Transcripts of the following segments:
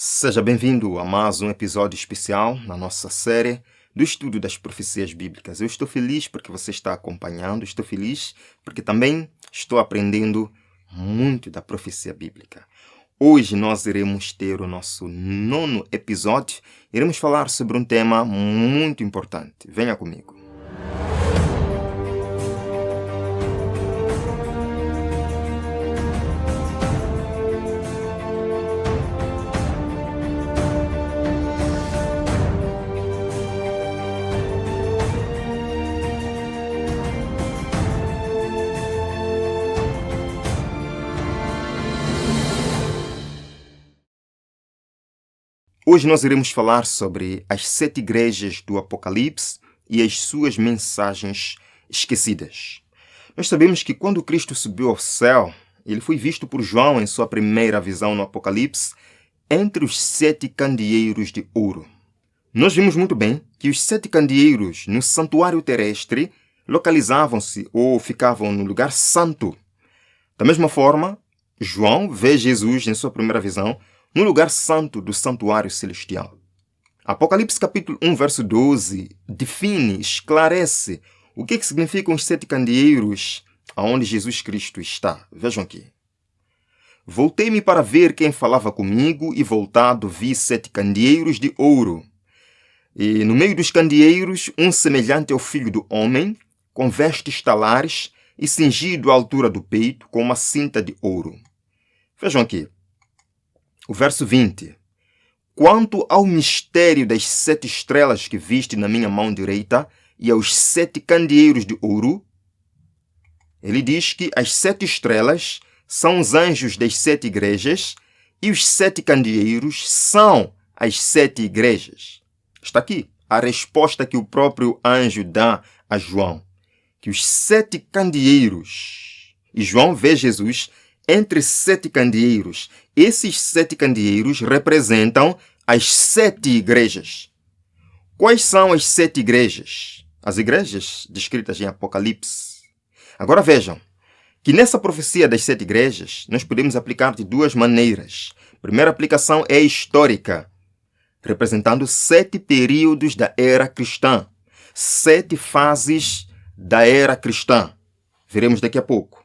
Seja bem-vindo a mais um episódio especial na nossa série do estudo das profecias bíblicas. Eu estou feliz porque você está acompanhando, estou feliz porque também estou aprendendo muito da profecia bíblica. Hoje nós iremos ter o nosso 9º episódio, iremos falar sobre um tema muito importante. Venha comigo. Hoje nós iremos falar sobre as 7 igrejas do Apocalipse e as suas mensagens esquecidas. Nós sabemos que quando Cristo subiu ao céu, ele foi visto por João em sua primeira visão no Apocalipse entre os 7 candeeiros de ouro. Nós vimos muito bem que os 7 candeeiros no santuário terrestre localizavam-se ou ficavam no lugar santo. Da mesma forma, João vê Jesus em sua primeira visão no lugar santo do santuário celestial. Apocalipse capítulo 1, verso 12, define, esclarece o que significam os 7 candeeiros aonde Jesus Cristo está. Vejam aqui. Voltei-me para ver quem falava comigo e voltado vi 7 candeeiros de ouro. E no meio dos candeeiros, um semelhante ao filho do homem, com vestes talares e cingido à altura do peito com uma cinta de ouro. Vejam aqui. O verso 20. Quanto ao mistério das 7 estrelas que viste na minha mão direita e aos 7 candeeiros de ouro, ele diz que as 7 estrelas são os anjos das 7 igrejas e os 7 candeeiros são as 7 igrejas. Está aqui a resposta que o próprio anjo dá a João, que os 7 candeeiros, e João vê Jesus entre 7 candeeiros. Esses 7 candeeiros representam as 7 igrejas. Quais são as 7 igrejas? As igrejas descritas em Apocalipse. Agora vejam que nessa profecia das 7 igrejas nós podemos aplicar de 2 maneiras. A primeira aplicação é histórica, representando 7 períodos da era cristã, 7 fases da era cristã. Veremos daqui a pouco.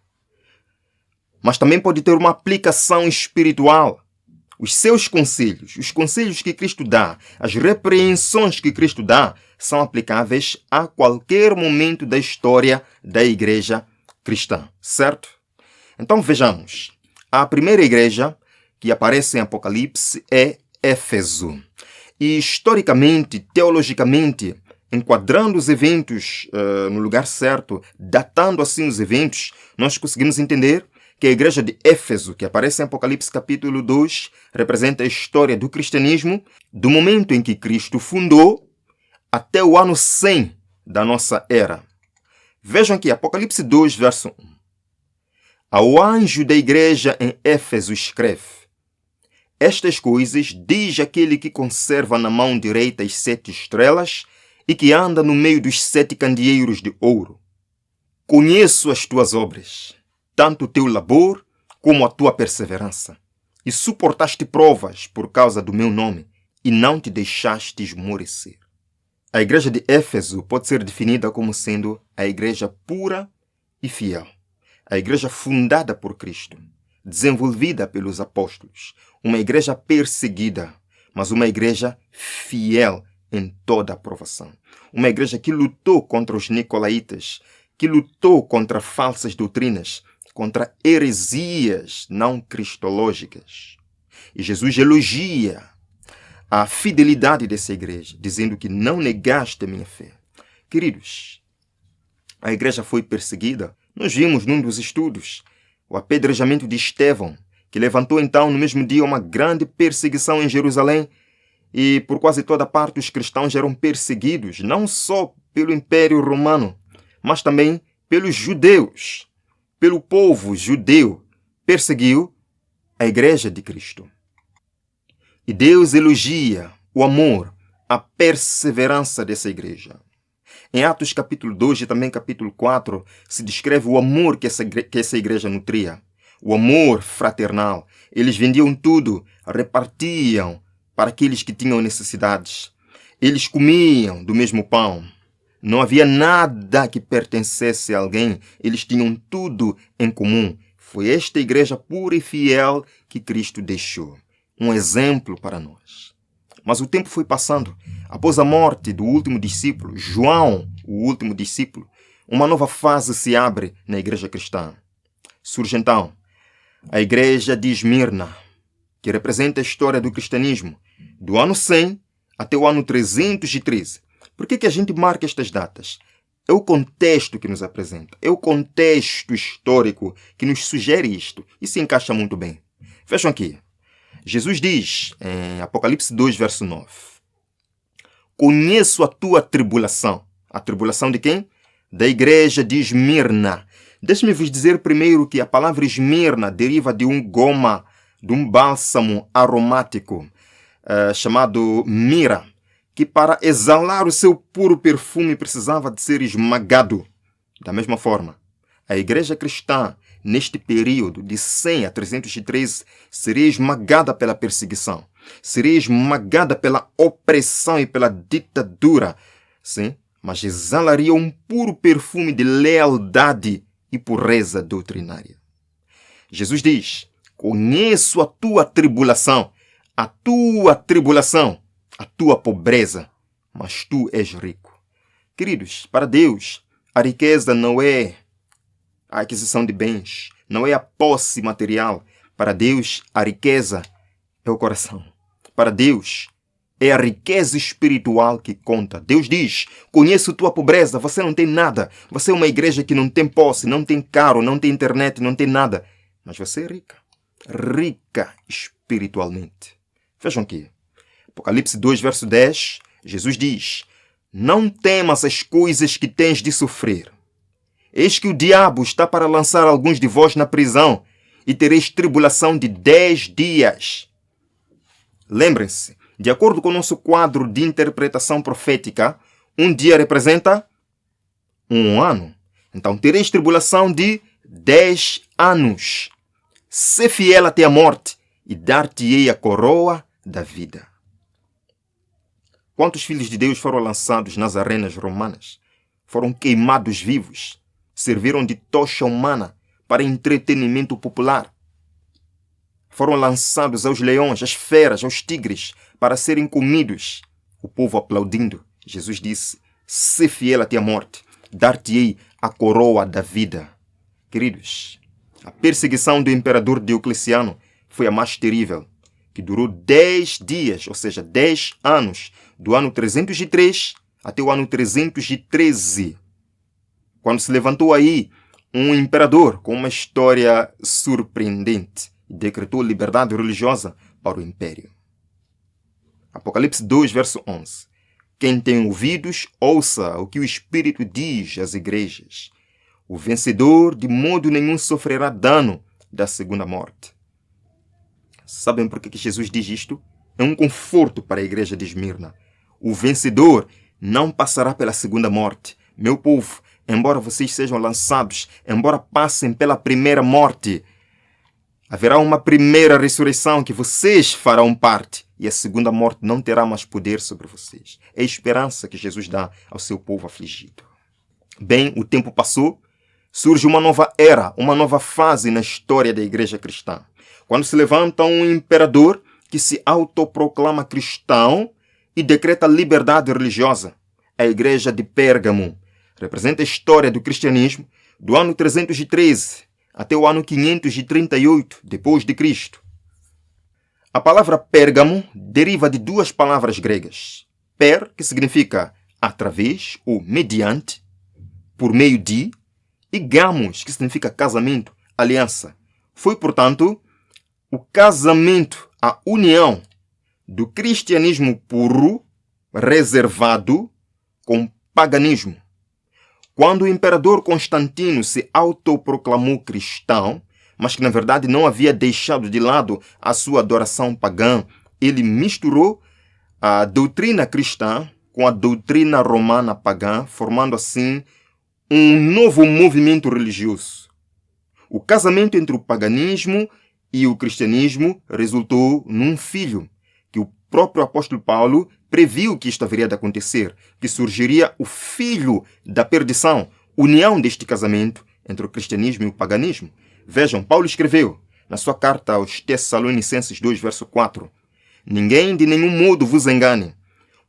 Mas também pode ter uma aplicação espiritual. Os seus conselhos, os conselhos que Cristo dá, as repreensões que Cristo dá, são aplicáveis a qualquer momento da história da igreja cristã, certo? Então vejamos. A primeira igreja que aparece em Apocalipse é Éfeso. E historicamente, teologicamente, enquadrando os eventos no lugar certo, datando assim os eventos, nós conseguimos entender que a igreja de Éfeso, que aparece em Apocalipse capítulo 2, representa a história do cristianismo do momento em que Cristo fundou até o ano 100 da nossa era. Vejam aqui, Apocalipse 2, verso 1. Ao anjo da igreja em Éfeso escreve: estas coisas diz aquele que conserva na mão direita as 7 estrelas e que anda no meio dos 7 candeeiros de ouro. Conheço as tuas obras, tanto o teu labor como a tua perseverança, e suportaste provas por causa do meu nome, e não te deixaste esmorecer. A igreja de Éfeso pode ser definida como sendo a igreja pura e fiel, a igreja fundada por Cristo, desenvolvida pelos apóstolos, uma igreja perseguida, mas uma igreja fiel em toda a provação, uma igreja que lutou contra os nicolaítas, que lutou contra falsas doutrinas, contra heresias não cristológicas. E Jesus elogia a fidelidade dessa igreja, dizendo que não negaste a minha fé. Queridos, a igreja foi perseguida. Nós vimos num dos estudos o apedrejamento de Estevão, que levantou então no mesmo dia uma grande perseguição em Jerusalém, e por quase toda parte os cristãos eram perseguidos, não só pelo Império Romano, mas também pelos judeus. Pelo povo judeu, perseguiu a igreja de Cristo. E Deus elogia o amor, a perseverança dessa igreja. Em Atos capítulo 2 e também capítulo 4, se descreve o amor que essa igreja nutria. O amor fraternal. Eles vendiam tudo, repartiam para aqueles que tinham necessidades. Eles comiam do mesmo pão. Não havia nada que pertencesse a alguém. Eles tinham tudo em comum. Foi esta igreja pura e fiel que Cristo deixou. Um exemplo para nós. Mas o tempo foi passando. Após a morte do último discípulo, João, o último discípulo, uma nova fase se abre na igreja cristã. Surge então a igreja de Esmirna, que representa a história do cristianismo, do ano 100 até o ano 313. Por que a gente marca estas datas? É o contexto que nos apresenta, é o contexto histórico que nos sugere isto, e se encaixa muito bem. Vejam aqui, Jesus diz em Apocalipse 2, verso 9, conheço a tua tribulação. A tribulação de quem? Da igreja de Esmirna. Deixe-me vos dizer primeiro que a palavra Esmirna deriva de um goma, de um bálsamo aromático chamado mira, que para exalar o seu puro perfume precisava de ser esmagado. Da mesma forma, a igreja cristã, neste período de 100 a 313, seria esmagada pela perseguição, seria esmagada pela opressão e pela ditadura, sim, mas exalaria um puro perfume de lealdade e pureza doutrinária. Jesus diz, conheço a tua tribulação, a tua pobreza, mas tu és rico. Queridos, para Deus, a riqueza não é a aquisição de bens, não é a posse material. Para Deus, a riqueza é o coração. Para Deus, é a riqueza espiritual que conta. Deus diz, conheço tua pobreza, você não tem nada. Você é uma igreja que não tem posse, não tem carro, não tem internet, não tem nada. Mas você é rica. Rica espiritualmente. Vejam aqui. Apocalipse 2, verso 10, Jesus diz, não temas as coisas que tens de sofrer. Eis que o diabo está para lançar alguns de vós na prisão e tereis tribulação de 10 dias. Lembrem-se, de acordo com o nosso quadro de interpretação profética, um dia representa um ano. Então tereis tribulação de 10 anos. Sê fiel até a morte e dar-te-ei a coroa da vida. Quantos filhos de Deus foram lançados nas arenas romanas? Foram queimados vivos. Serviram de tocha humana para entretenimento popular. Foram lançados aos leões, às feras, aos tigres, para serem comidos. O povo aplaudindo. Jesus disse, sê fiel até a morte, dar-te-ei a coroa da vida. Queridos, a perseguição do imperador Diocleciano foi a mais terrível, que durou 10 dias, ou seja, 10 anos, do ano 303 até o ano 313. Quando se levantou aí um imperador com uma história surpreendente e decretou liberdade religiosa para o império. Apocalipse 2, verso 11. Quem tem ouvidos, ouça o que o Espírito diz às igrejas. O vencedor de modo nenhum sofrerá dano da segunda morte. Sabem por que Jesus diz isto? É um conforto para a igreja de Esmirna. O vencedor não passará pela segunda morte. Meu povo, embora vocês sejam lançados, embora passem pela primeira morte, haverá uma primeira ressurreição que vocês farão parte e a segunda morte não terá mais poder sobre vocês. É a esperança que Jesus dá ao seu povo afligido. Bem, o tempo passou, surge uma nova era, uma nova fase na história da igreja cristã. Quando se levanta um imperador que se autoproclama cristão e decreta liberdade religiosa. A igreja de Pérgamo representa a história do cristianismo do ano 313 até o ano 538 depois de Cristo. A palavra Pérgamo deriva de duas palavras gregas. Per, que significa através ou mediante, por meio de, e gamos, que significa casamento, aliança. Foi, portanto, o casamento, a união do cristianismo puro, reservado, com paganismo. Quando o imperador Constantino se autoproclamou cristão, mas que na verdade não havia deixado de lado a sua adoração pagã, ele misturou a doutrina cristã com a doutrina romana pagã, formando assim um novo movimento religioso. O casamento entre o paganismo e o cristianismo resultou num filho, que o próprio apóstolo Paulo previu que isto haveria de acontecer, que surgiria o filho da perdição, união deste casamento entre o cristianismo e o paganismo. Vejam, Paulo escreveu na sua carta aos Tessalonicenses 2, verso 4: ninguém de nenhum modo vos engane,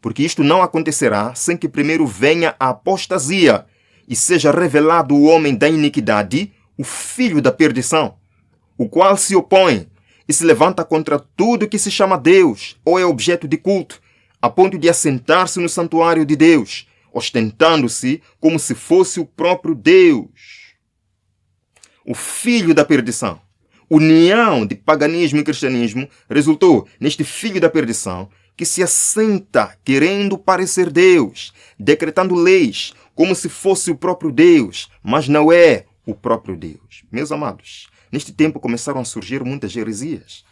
porque isto não acontecerá sem que primeiro venha a apostasia e seja revelado o homem da iniquidade, o filho da perdição, o qual se opõe e se levanta contra tudo que se chama Deus ou é objeto de culto, a ponto de assentar-se no santuário de Deus, ostentando-se como se fosse o próprio Deus. O filho da perdição, união de paganismo e cristianismo, resultou neste filho da perdição que se assenta querendo parecer Deus, decretando leis como se fosse o próprio Deus, mas não é o próprio Deus. Meus amados, neste tempo começaram a surgir muitas heresias,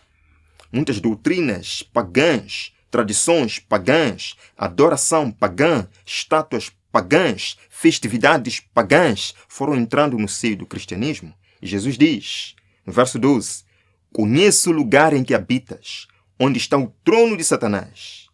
muitas doutrinas pagãs, tradições pagãs, adoração pagã, estátuas pagãs, festividades pagãs foram entrando no seio do cristianismo. E Jesus diz, no verso 12, conheço o lugar em que habitas, onde está o trono de Satanás.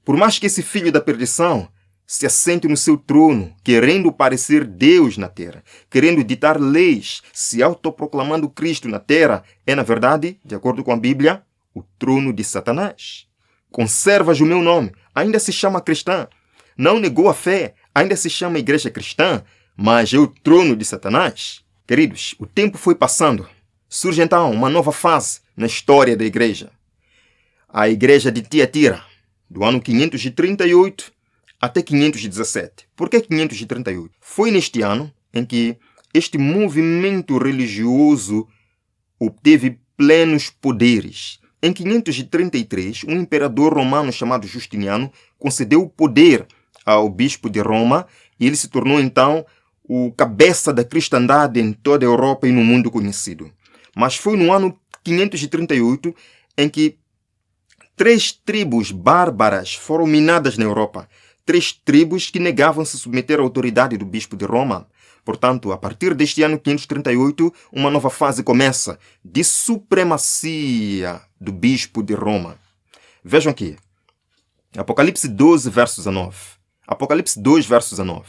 Por mais que esse filho da perdição se assente no seu trono, querendo parecer Deus na terra, querendo ditar leis, se autoproclamando Cristo na terra, é, na verdade, de acordo com a Bíblia, o trono de Satanás. Conservas o meu nome, ainda se chama cristã. Não negou a fé, ainda se chama igreja cristã, mas é o trono de Satanás. Queridos, o tempo foi passando. Surge então uma nova fase na história da igreja. A igreja de Tiatira, do ano 538 até 517. Por que 538? Foi neste ano em que este movimento religioso obteve plenos poderes. Em 533, um imperador romano chamado Justiniano concedeu o poder ao bispo de Roma e ele se tornou então o cabeça da cristandade em toda a Europa e no mundo conhecido. Mas foi no ano 538 em que 3 tribos bárbaras foram minadas na Europa. 3 tribos que negavam se submeter à autoridade do bispo de Roma. Portanto, a partir deste ano 538, uma nova fase começa de supremacia do bispo de Roma. Vejam aqui, Apocalipse 12, verso 19. Apocalipse 2, verso 19.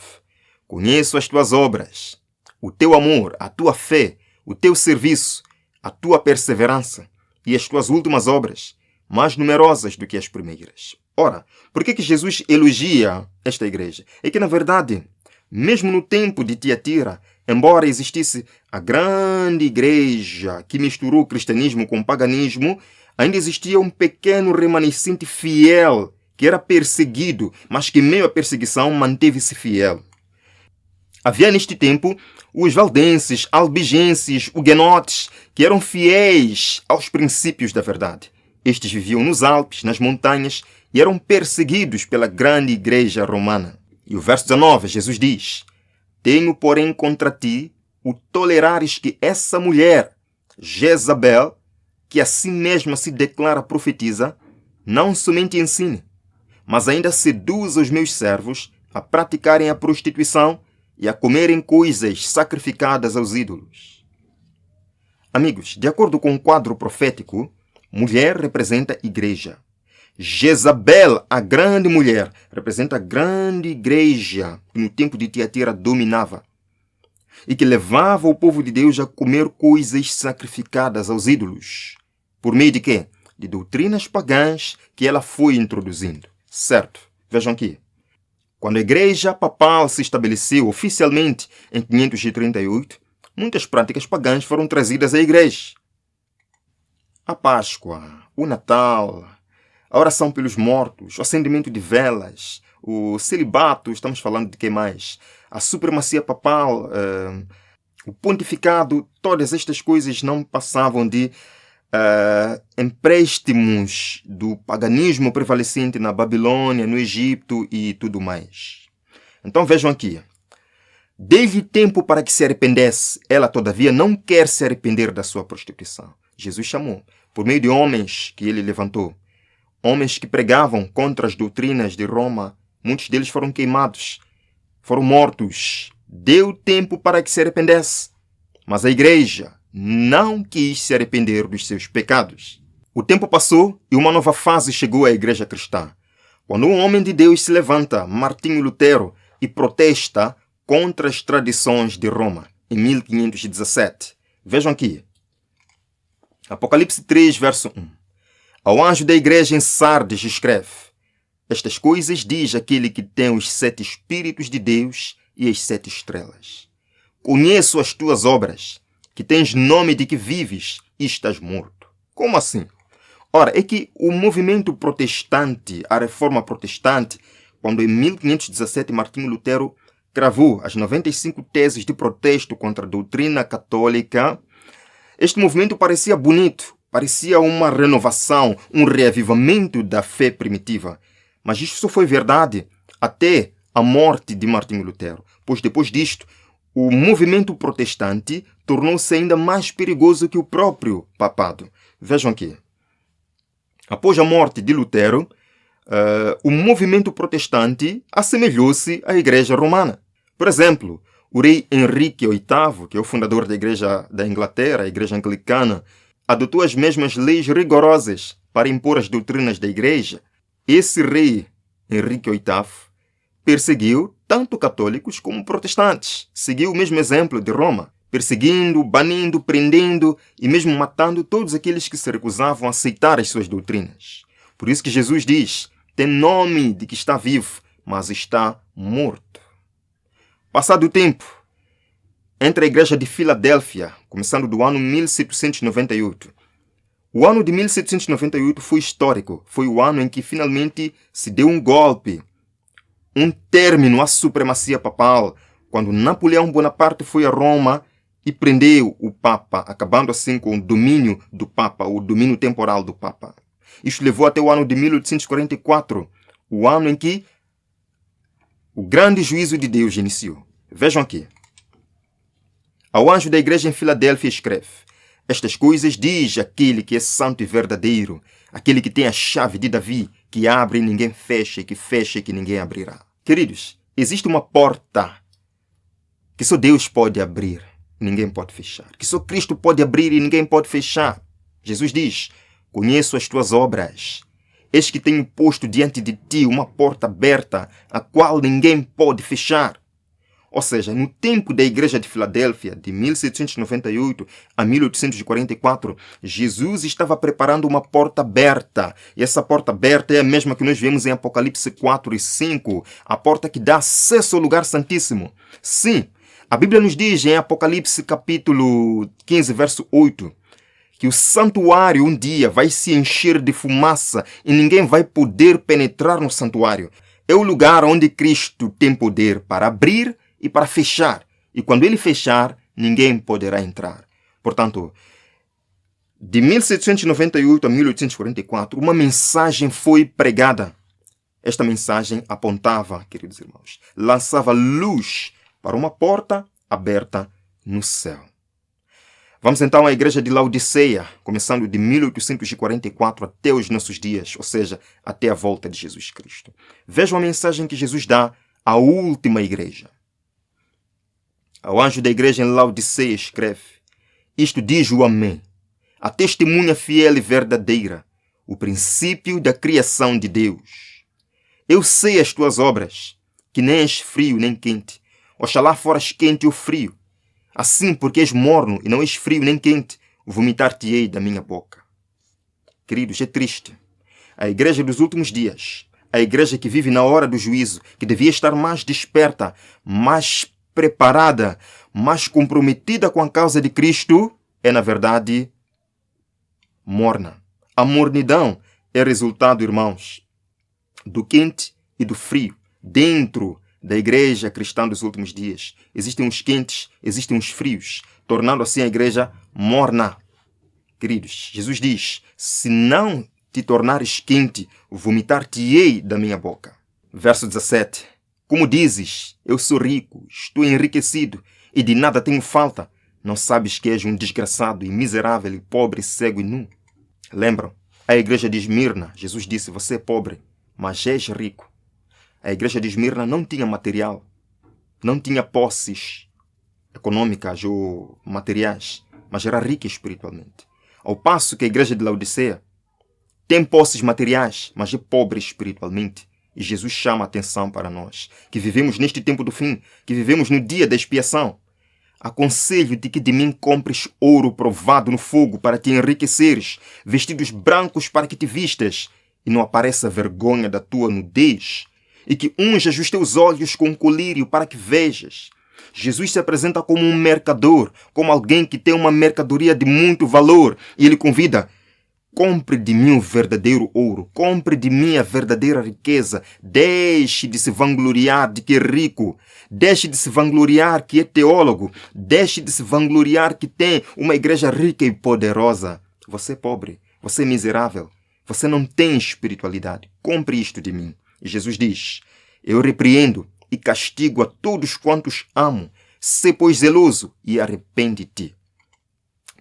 Conheço as tuas obras, o teu amor, a tua fé, o teu serviço, a tua perseverança e as tuas últimas obras, mais numerosas do que as primeiras. Ora, por que Jesus elogia esta igreja? É que, na verdade, mesmo no tempo de Tiatira, embora existisse a grande igreja que misturou o cristianismo com o paganismo, ainda existia um pequeno remanescente fiel que era perseguido, mas que, em meio à perseguição, manteve-se fiel. Havia neste tempo os valdenses, albigenses, huguenotes, que eram fiéis aos princípios da verdade. Estes viviam nos Alpes, nas montanhas, e eram perseguidos pela grande igreja romana. E o verso 19, Jesus diz: tenho, porém, contra ti o tolerares que essa mulher, Jezabel, que a si mesma se declara profetisa, não somente ensine, mas ainda seduz os meus servos a praticarem a prostituição e a comerem coisas sacrificadas aos ídolos. Amigos, de acordo com o quadro profético, mulher representa igreja. Jezabel, a grande mulher, representa a grande igreja que no tempo de Tiatira dominava e que levava o povo de Deus a comer coisas sacrificadas aos ídolos. Por meio de quê? De doutrinas pagãs que ela foi introduzindo. Certo? Vejam aqui. Quando a igreja papal se estabeleceu oficialmente em 538, muitas práticas pagãs foram trazidas à igreja. A Páscoa, o Natal, a oração pelos mortos, o acendimento de velas, o celibato, estamos falando de que mais? A supremacia papal, o pontificado, todas estas coisas não passavam de empréstimos do paganismo prevalecente na Babilônia, no Egito e tudo mais. Então vejam aqui. Dei-lhe tempo para que se arrependesse. Ela, todavia, não quer se arrepender da sua prostituição. Jesus chamou, por meio de homens que ele levantou. Homens que pregavam contra as doutrinas de Roma. Muitos deles foram queimados, foram mortos. Deu tempo para que se arrependesse. Mas a igreja não quis se arrepender dos seus pecados. O tempo passou e uma nova fase chegou à igreja cristã, quando um homem de Deus se levanta, Martinho Lutero, e protesta contra as tradições de Roma, em 1517. Vejam aqui. Apocalipse 3, verso 1. Ao anjo da igreja em Sardes escreve: estas coisas diz aquele que tem os 7 Espíritos de Deus e as 7 estrelas. Conheço as tuas obras, que tens nome de que vives e estás morto. Como assim? Ora, é que o movimento protestante, a reforma protestante, quando em 1517 Martinho Lutero cravou as 95 teses de protesto contra a doutrina católica, este movimento parecia bonito, parecia uma renovação, um reavivamento da fé primitiva. Mas isto só foi verdade até a morte de Martinho Lutero, pois depois disto, o movimento protestante tornou-se ainda mais perigoso que o próprio papado. Vejam aqui. Após a morte de Lutero, o movimento protestante assemelhou-se à Igreja Romana. Por exemplo, o rei Henrique VIII, que é o fundador da Igreja da Inglaterra, a Igreja Anglicana, adotou as mesmas leis rigorosas para impor as doutrinas da Igreja. Esse rei, Henrique VIII, perseguiu tanto católicos como protestantes. Seguiu o mesmo exemplo de Roma, perseguindo, banindo, prendendo e mesmo matando todos aqueles que se recusavam a aceitar as suas doutrinas. Por isso que Jesus diz: tem nome de que está vivo, mas está morto. Passado o tempo, entre a igreja de Filadélfia, começando do ano 1798. O ano de 1798 foi histórico. Foi o ano em que finalmente se deu um golpe, um término à supremacia papal, quando Napoleão Bonaparte foi a Roma e prendeu o Papa, acabando assim com o domínio do Papa, o domínio temporal do Papa. Isto levou até o ano de 1844, o ano em que o grande juízo de Deus iniciou. Vejam aqui. Ao anjo da igreja em Filadélfia escreve: estas coisas diz aquele que é santo e verdadeiro, aquele que tem a chave de Davi, que abre e ninguém fecha, e que fecha e que ninguém abrirá. Queridos, existe uma porta que só Deus pode abrir, ninguém pode fechar. Que só Cristo pode abrir e ninguém pode fechar. Jesus diz: conheço as tuas obras. Eis que tenho posto diante de ti uma porta aberta, a qual ninguém pode fechar. Ou seja, no tempo da igreja de Filadélfia, de 1798 a 1844, Jesus estava preparando uma porta aberta. E essa porta aberta é a mesma que nós vemos em Apocalipse 4 e 5, a porta que dá acesso ao lugar santíssimo. Sim, a Bíblia nos diz em Apocalipse capítulo 15, verso 8, que o santuário um dia vai se encher de fumaça e ninguém vai poder penetrar no santuário. É o lugar onde Cristo tem poder para abrir e para fechar. E quando ele fechar, ninguém poderá entrar. Portanto, de 1798 a 1844, uma mensagem foi pregada. Esta mensagem apontava, queridos irmãos, lançava luz para uma porta aberta no céu. Vamos então à igreja de Laodiceia, começando de 1844 até os nossos dias, ou seja, até a volta de Jesus Cristo. Vejam a mensagem que Jesus dá à última igreja. Ao anjo da igreja em Laodiceia escreve: isto diz o Amém, a testemunha fiel e verdadeira, o princípio da criação de Deus. Eu sei as tuas obras, que nem és frio nem quente. Oxalá foras quente ou frio. Assim, porque és morno e não és frio nem quente, vomitar-te-ei da minha boca. Queridos, é triste. A igreja dos últimos dias, a igreja que vive na hora do juízo, que devia estar mais desperta, mais preparada, mais comprometida com a causa de Cristo, é na verdade morna. A mornidão é resultado, irmãos, do quente e do frio dentro da igreja cristã dos últimos dias. Existem uns quentes, existem uns frios, tornando assim a igreja morna. Queridos, Jesus diz: se não te tornares quente, vomitar-te-ei da minha boca. Verso 17. Como dizes, eu sou rico, estou enriquecido e de nada tenho falta. Não sabes que és um desgraçado e miserável e pobre, cego e nu? Lembram? A igreja de Esmirna, Jesus disse: você é pobre, mas és rico. A igreja de Esmirna não tinha material, não tinha posses econômicas ou materiais, mas era rica espiritualmente. Ao passo que a igreja de Laodiceia tem posses materiais, mas é pobre espiritualmente. E Jesus chama a atenção para nós, que vivemos neste tempo do fim, que vivemos no dia da expiação. Aconselho-te que de mim compres ouro provado no fogo para te enriqueceres, vestidos brancos para que te vistas, e não apareça a vergonha da tua nudez, e que unjas os teus olhos com colírio para que vejas. Jesus se apresenta como um mercador, como alguém que tem uma mercadoria de muito valor, e ele convida: compre de mim o verdadeiro ouro, compre de mim a verdadeira riqueza, deixe de se vangloriar de que é rico, deixe de se vangloriar que é teólogo, deixe de se vangloriar que tem uma igreja rica e poderosa. Você é pobre, você é miserável, você não tem espiritualidade, compre isto de mim. E Jesus diz: eu repreendo e castigo a todos quantos amo, sê pois zeloso e arrepende-te.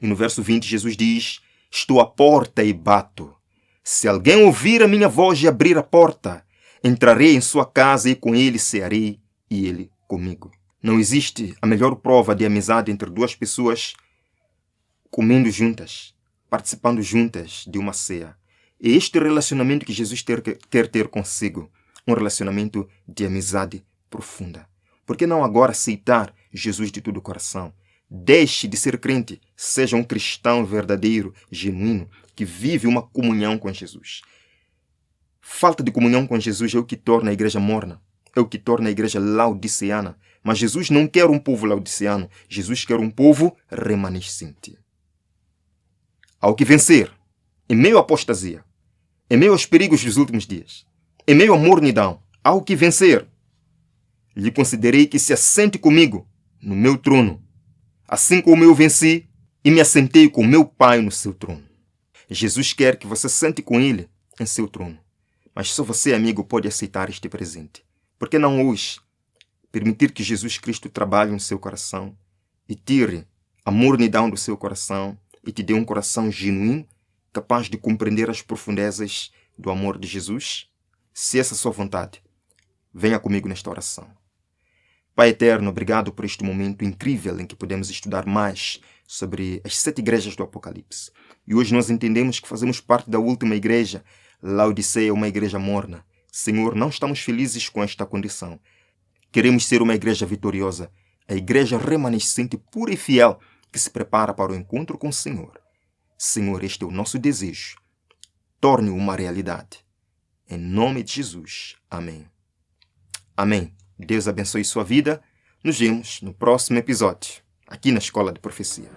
E no verso 20 Jesus diz: estou à porta e bato. Se alguém ouvir a minha voz e abrir a porta, entrarei em sua casa e com ele cearei e ele comigo. Não existe a melhor prova de amizade entre duas pessoas comendo juntas, participando juntas de uma ceia. É este relacionamento que Jesus quer ter consigo, um relacionamento de amizade profunda. Por que não agora aceitar Jesus de todo o coração? Deixe de ser crente, seja um cristão verdadeiro, genuíno, que vive uma comunhão com Jesus. Falta de comunhão com Jesus é o que torna a igreja morna, é o que torna a igreja laodiceana. Mas Jesus não quer um povo laodiceano, Jesus quer um povo remanescente. Ao que vencer, em meio à apostasia, em meio aos perigos dos últimos dias, em meio à mornidão, ao que vencer, lhe concederei que se assente comigo no meu trono, assim como eu venci e me assentei com meu Pai no seu trono. Jesus quer que você sente com Ele em seu trono. Mas só você, amigo, pode aceitar este presente. Por que não hoje permitir que Jesus Cristo trabalhe no seu coração e tire a mornidão do seu coração e te dê um coração genuíno, capaz de compreender as profundezas do amor de Jesus? Se essa é a sua vontade, venha comigo nesta oração. Pai eterno, obrigado por este momento incrível em que podemos estudar mais sobre as 7 igrejas do Apocalipse. E hoje nós entendemos que fazemos parte da última igreja. Laodiceia é uma igreja morna. Senhor, não estamos felizes com esta condição. Queremos ser uma igreja vitoriosa, a igreja remanescente pura e fiel que se prepara para o encontro com o Senhor. Senhor, este é o nosso desejo. Torne-o uma realidade. Em nome de Jesus. Amém. Amém. Deus abençoe sua vida. Nos vemos no próximo episódio, aqui na Escola de Profecia.